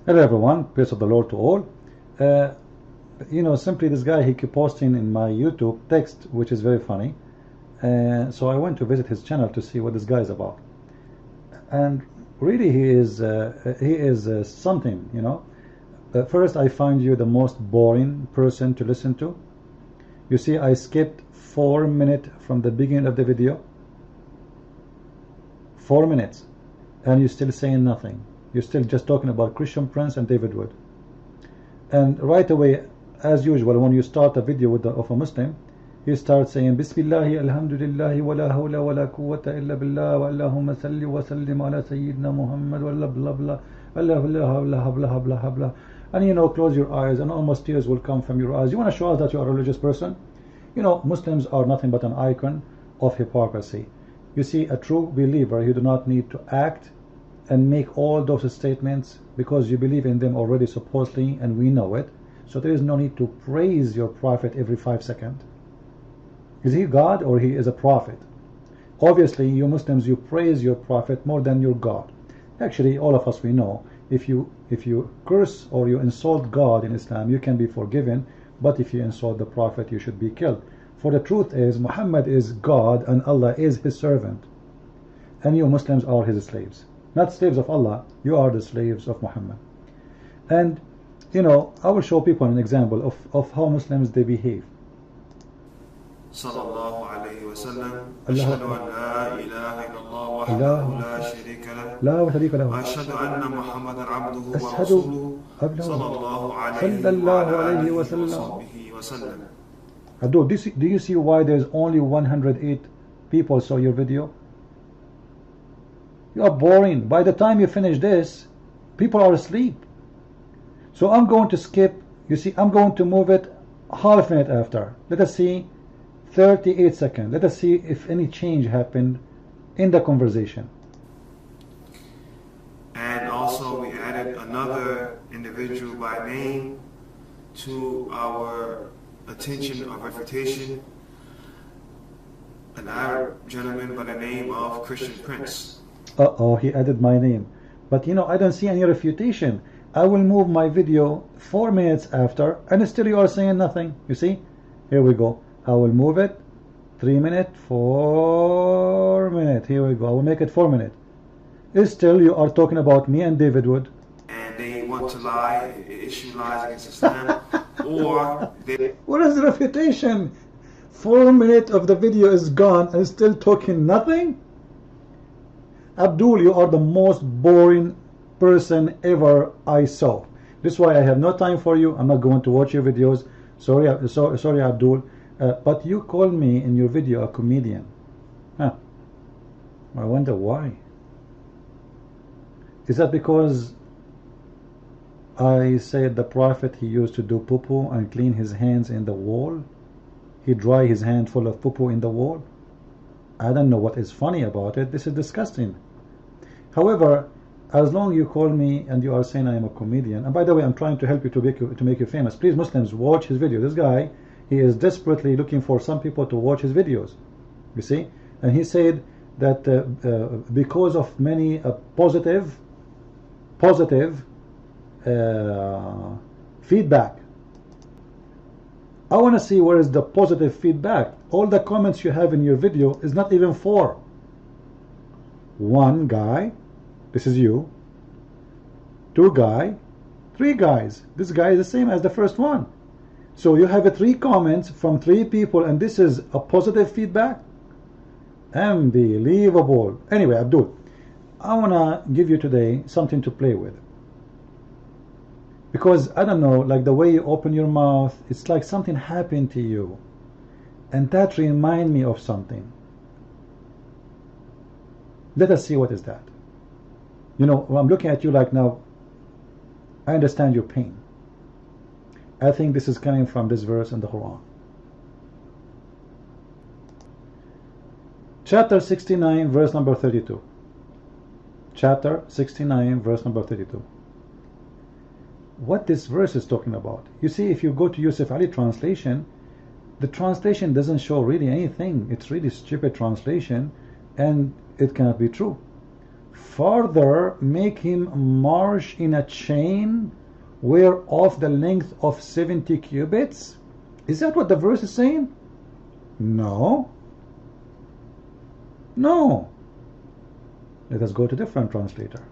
Hello everyone, peace of the Lord to all. Simply this guy, he keep posting in my YouTube text, which is very funny. So I went to visit his channel to see what this guy is about. And really he is something, First, I find you the most boring person to listen to. You see, I skipped 4 minutes from the beginning of the video. 4 minutes. And you're still saying nothing. You're still just talking about ChristianPrince and David Wood. And right away, as usual, when you start a video of a Muslim, you start saying Bismillahi alhamdulillahi wa la hawla wa la quwwata illa billah wa Allahumma salli wa sallim ala Sayyidina Muhammad wa la blah blah blah. And close your eyes and almost tears will come from your eyes. You want to show us that you are a religious person? Muslims are nothing but an icon of hypocrisy. You see, a true believer, you do not need to act and make all those statements because you believe in them already supposedly, and we know it. So there is no need to praise your prophet every 5 seconds. Is he God or he is a prophet? Obviously, you Muslims, you praise your prophet more than your God. Actually, all of us, we know, if you curse or you insult God in Islam, you can be forgiven, but if you insult the prophet, you should be killed. For the truth is, Muhammad is God and Allah is his servant, and you Muslims are his slaves. Not slaves of Allah, you are the slaves of Muhammad. And I will show people an example of how Muslims they behave. Sallallahu alayhi wa sallam. Ashhadu an la ilaha illallah wahdahu la sharika lahu. Wa ashhadu anna Muhammadan abduhu wa rasuluhu. Sallallahu alayhi wa sallam. Abdul, do you see why there's only 108 people saw your video? You are boring. By the time you finish this, people are asleep. So I'm going to skip. You see, I'm going to move it half a minute after. Let us see 38 seconds. Let us see if any change happened in the conversation. And also we added another individual by name to our attention of refutation, an Arab gentleman by the name of ChristianPrince. Uh-oh, he added my name. But I don't see any refutation. I will move my video 4 minutes after, and still you are saying nothing. You see? Here we go. I will move it 3 minutes, 4 minutes. Here we go. I will make it 4 minutes. Still you are talking about me and David Wood. And they want to lie, issue lies against Islam, or they... What is the refutation? 4 minutes of the video is gone and still talking nothing? Abdul, you are the most boring person ever I saw. This is why I have no time for you. I'm not going to watch your videos. Sorry, Abdul. But you call me in your video a comedian. Huh. I wonder why. Is that because I said the prophet, he used to do poo-poo and clean his hands in the wall? He dry his hand full of poo-poo in the wall? I don't know what is funny about it. This is disgusting. However, as long as you call me and you are saying I am a comedian, and by the way, I'm trying to help you to make you famous. Please, Muslims, watch his video. This guy, he is desperately looking for some people to watch his videos. You see? And he said that because of many positive feedback. I want to see where is the positive feedback. All the comments you have in your video is not even 4. 1 guy, this is you. 2 guy, 3 guys. This guy is the same as the first one. So you have 3 comments from 3 people, and this is a positive feedback. Unbelievable. Anyway, Abdul, I want to give you today something to play with. Because, I don't know, like the way you open your mouth, it's like something happened to you. And that reminds me of something. Let us see what is that. I'm looking at you like now, I understand your pain. I think this is coming from this verse in the Quran. Chapter 69, verse number 32. Chapter 69, verse number 32. What this verse is talking about. You see, if you go to Yusuf Ali translation, the translation doesn't show really anything. It's really stupid translation, and it cannot be true. Further, make him march in a chain whereof the length of 70 cubits. Is that what the verse is saying? No. No. Let us go to different translator.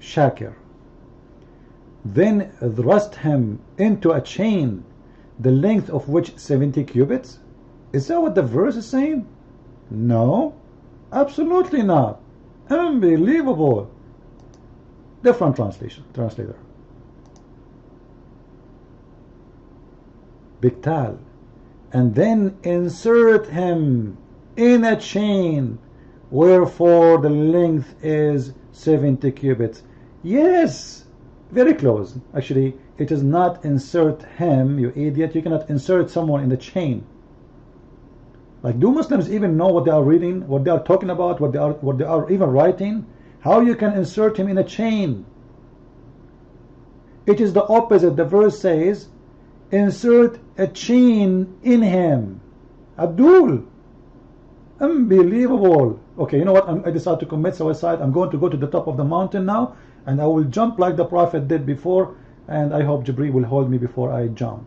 Shakir. Then thrust him into a chain, the length of which 70 cubits. Is that what the verse is saying? No. Absolutely not. Unbelievable. Different translator. Biktal. And then insert him in a chain, wherefore the length is 70 cubits. Yes, very close. Actually, it is not insert him, you idiot. You cannot insert someone in the chain. Like, do Muslims even know what they are reading, what they are talking about, what they are even writing? How you can insert him in a chain? It is the opposite. The verse says, insert a chain in him. Abdul. Unbelievable. Okay, you know what? I decided to commit suicide. I'm going to go to the top of the mountain now, and I will jump like the Prophet did before, and I hope Jibreel will hold me before I jump.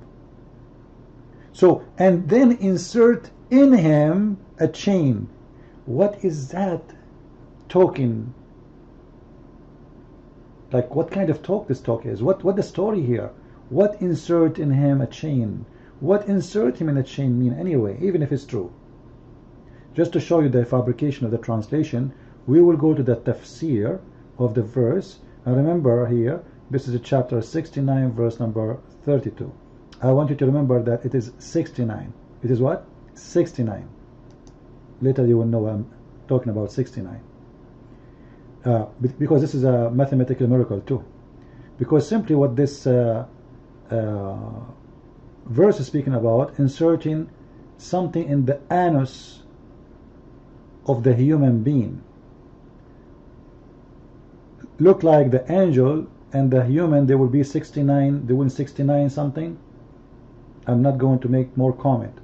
So, and then insert in him a chain. What is that talking? Like, what kind of talk this talk is? What the story here? What insert in him a chain? What insert him in a chain mean anyway, even if it's true? Just to show you the fabrication of the translation, we will go to the tafsir of the verse. And remember here, this is chapter 69, verse number 32. I want you to remember that it is 69. It is what? 69. Later you will know I'm talking about 69. Because this is a mathematical miracle too. Because simply what this verse is speaking about, inserting something in the anus of the human being. Look like the angel and the human, they will be 69, they will 69 something. I'm not going to make more comment.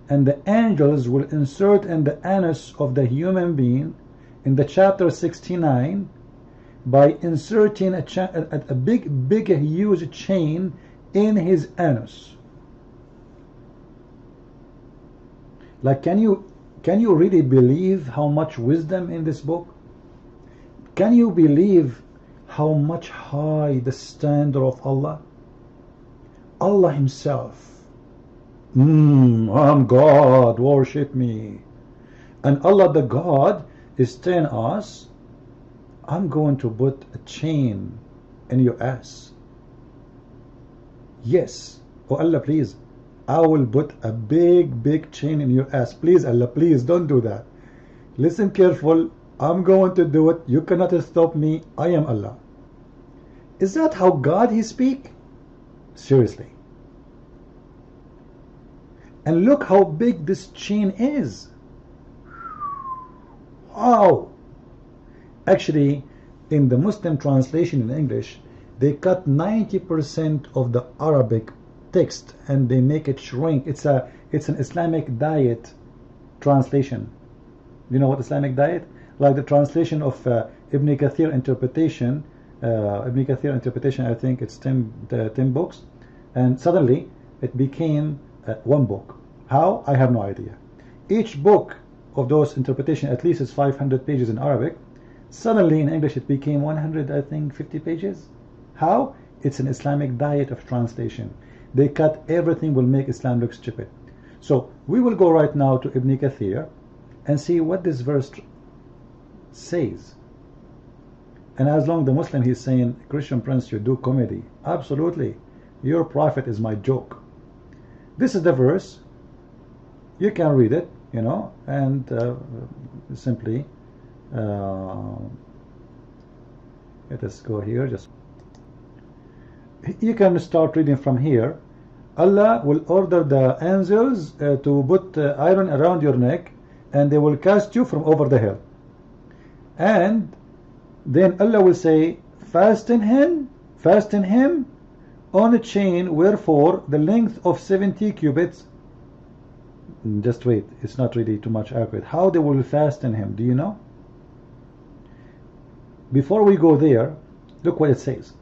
And the angels will insert in the anus of the human being in the chapter 69 by inserting a big huge chain in his anus. Like, can you really believe how much wisdom in this book? Can you believe how much high the standard of Allah? Allah himself. I'm God, worship me. And Allah the God is telling us, I'm going to put a chain in your ass. Yes. Oh Allah, please, I will put a big chain in your ass. Please Allah, please don't do that. Listen careful. I'm going to do it. You cannot stop me. I am Allah. Is that how God he speak? Seriously. And look how big this chain is. Wow. Actually, in the Muslim translation in English, they cut 90% of the Arabic text and they make it shrink. It's an Islamic diet translation. You know what Islamic diet? Like the translation of Ibn Kathir interpretation. Ibn Kathir interpretation, I think it's 10 books, and suddenly it became one book. How? I have no idea. Each book of those interpretation at least is 500 pages in Arabic. Suddenly in English it became 100, I think, 50 pages. How? It's an Islamic diet of translation. They cut everything, will make Islam look stupid. So we will go right now to Ibn Kathir and see what this verse says. And as long as the Muslim he's saying, Christian Prince, you do comedy. Absolutely. Your prophet is my joke. This is the verse. You can read it, you know, and simply let us go here. Just you can start reading from here. Allah will order the angels to put iron around your neck, and they will cast you from over the hill. And then Allah will say, fasten him on a chain, wherefore the length of 70 cubits. just wait, it's not really too much accurate. How they will fasten him, do you know? Before we go there, look what it says.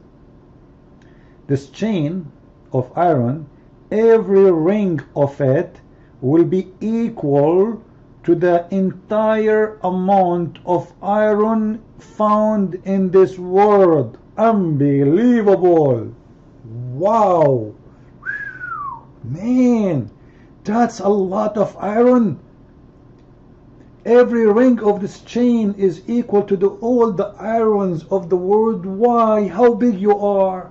This chain of iron, every ring of it will be equal to the entire amount of iron found in this world. Unbelievable. Wow. Man, that's a lot of iron. Every ring of this chain is equal to all the irons of the world. Why? How big you are?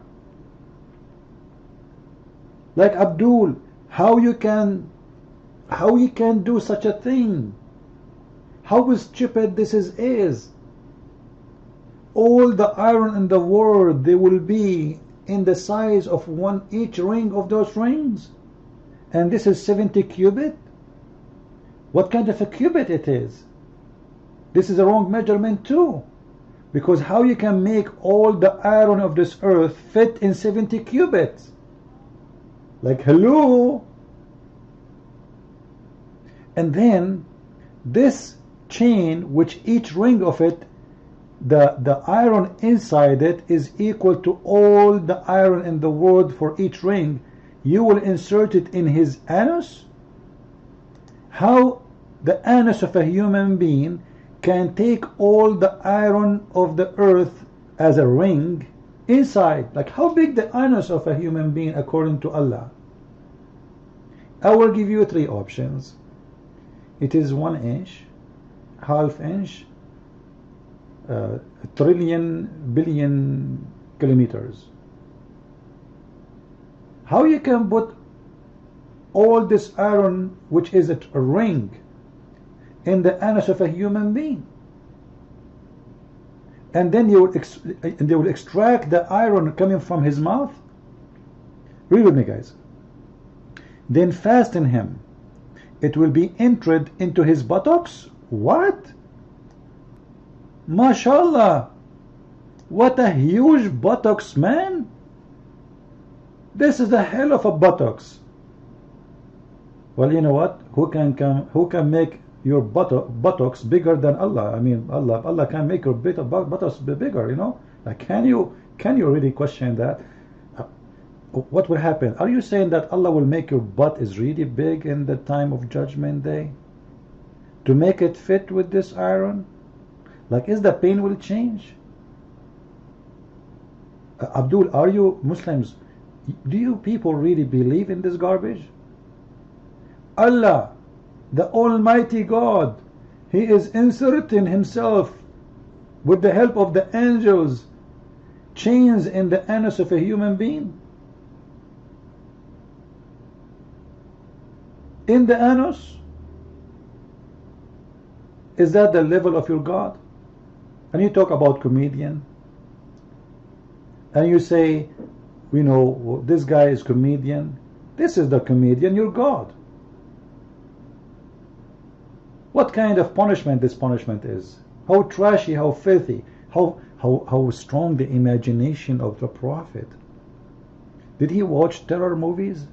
Like Abdul, how you can do such a thing? How stupid this is. All the iron in the world, they will be in the size of each ring of those rings. And this is 70 cubit. What kind of a cubit it is? This is a wrong measurement too. Because how you can make all the iron of this earth fit in 70 cubits? Like, hello? And then this chain, which each ring of it, the iron inside it is equal to all the iron in the world for each ring. You will insert it in his anus? How the anus of a human being can take all the iron of the earth as a ring inside? Like, how big the anus of a human being according to Allah? I will give you 3 options. It is 1 inch, half inch, trillion, billion kilometers. How you can put all this iron, which is a ring, in the anus of a human being? And then they will extract the iron coming from his mouth? Read with me, guys. Then fasten him. It will be entered into his buttocks. What? MashaAllah. What a huge buttocks, man. This is the hell of a buttocks. Well, you know what? Who can make your buttocks bigger than Allah? I mean, Allah can make your buttocks bigger, you know? Like, can you really question that? What will happen? Are you saying that Allah will make your butt is really big in the time of Judgment Day to make it fit with this iron? Like, is the pain will change? Abdul, are you Muslims? Do you people really believe in this garbage? Allah, the Almighty God, He is inserting Himself with the help of the angels chains in the anus of a human being? In the anus? Is that the level of your God? And you talk about comedian, and you say, you know, this guy is comedian. This is the comedian, your God. What kind of punishment this punishment is? How trashy, how filthy, how strong the imagination of the Prophet. Did he watch terror movies?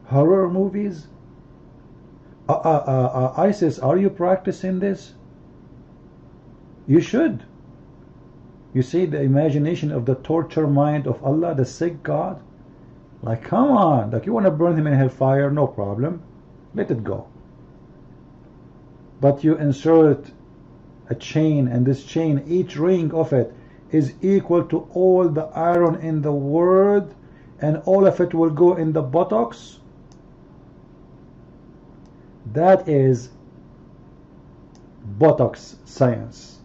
Horror movies? ISIS, are you practicing this? You should. You see the imagination of the torture mind of Allah, the sick God? Like, come on. Like, you want to burn him in hellfire? No problem. Let it go. But you insert a chain, and this chain, each ring of it is equal to all the iron in the world, and all of it will go in the buttocks. That is buttocks science.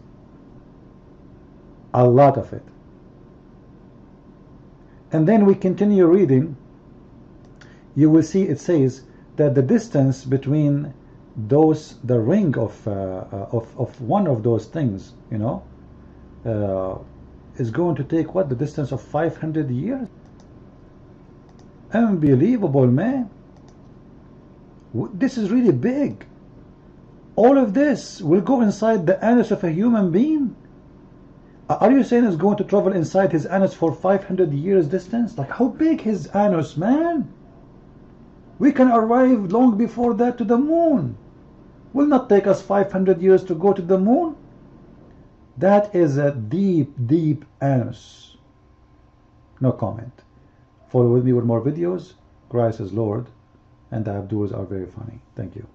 A lot of it. And then we continue reading. You will see it says that the distance between those, the ring of one of those things, you know, is going to take what, the distance of 500 years? Unbelievable, man. This is really big. All of this will go inside the anus of a human being. Are you saying it's going to travel inside his anus for 500 years distance? Like, how big his anus, man? We can arrive long before that to the moon. Will not take us 500 years to go to the moon. That is a deep, deep anus. No comment. Follow with me with more videos. Christ is Lord, and the Abduls are very funny. Thank you.